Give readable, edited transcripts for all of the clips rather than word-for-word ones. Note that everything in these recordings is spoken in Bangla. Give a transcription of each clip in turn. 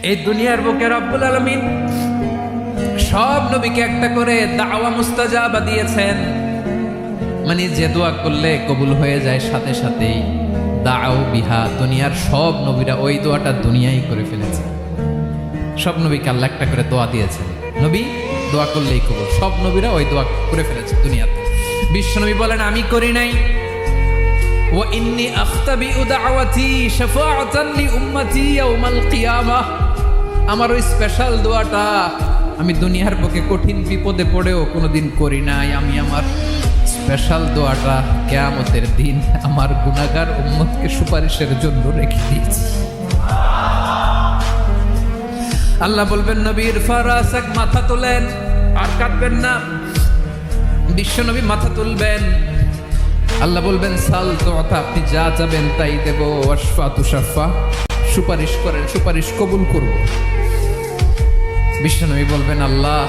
এই দুনিয়ার বুকে রব্বুল আলামিন সব নবীকে একটা করে দাওয়া মুস্তাজাবা দিয়েছেন, মানে যে দোয়া করলে কবুল হয়ে যায় সাথে সাথেই। দাও বিহা, দুনিয়ার সব নবীরা ওই দোয়াটা দুনিয়ায় করে ফেলেছে। সব নবীকে আল্লাহ একটা করে দোয়া দিয়েছেন, নবী দোয়া করলেই কবুল। সব নবীরা ওই দোয়া করে ফেলেছে দুনিয়াতে। বিশ্বনবী বলেন আমি করি নাই। ওয়া ইন্নী আখতাবিউ দাওয়াতি শাফাআতান লি উম্মতি ইয়াউমাল কিয়ামাহ। আমার ওই স্পেশাল দোয়াটা আমি দুনিয়ার বুকে কঠিন বিপদে পড়েও কোনোদিন করি নাই। আমি আমার স্পেশাল দোয়াটা কিয়ামতের দিন আমার গুনাহগার উম্মতকে সুপারিশের জন্য রেখে দিয়েছি। আল্লাহ বলবেন নবীর ফারাসাক, মাথা তোলেন আর কাঁদবেন না। বিশ্বনবী মাথা তুলবেন, আল্লাহ বলবেন সাল তোতা, আপনি যা চাবেন তাই দেব। ওয়াশফা তুশাফা, সুপারিশ করেন, সুপারিশ কবুল করব। বিশ্বনবী বলবেন আল্লাহ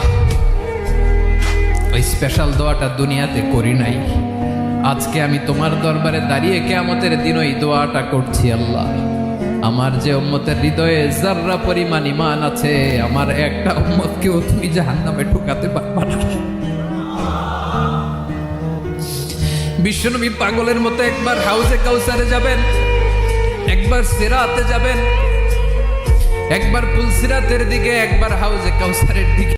ওই স্পেশাল দোয়াটা দুনিয়াতে করি নাই, আজকে আমি তোমার দরবারে দাঁড়িয়ে কিয়ামতের দিন ওই দোয়াটা করছি। আল্লাহ আমার যে উম্মতের হৃদয়ে যাররা পরিমাণ ঈমান আছে, আমার একটা উম্মতকেও তুমি জাহান্নামে ঢোকাতে পারবা না। বিশ্বনবী পাগলের মতো একবার হাউজে কাউসারে যাবেন, একবার সিরাতে যাবেন, একবার পুলসিরাতের দিকে, একবার হাউজে কাউসারের দিকে।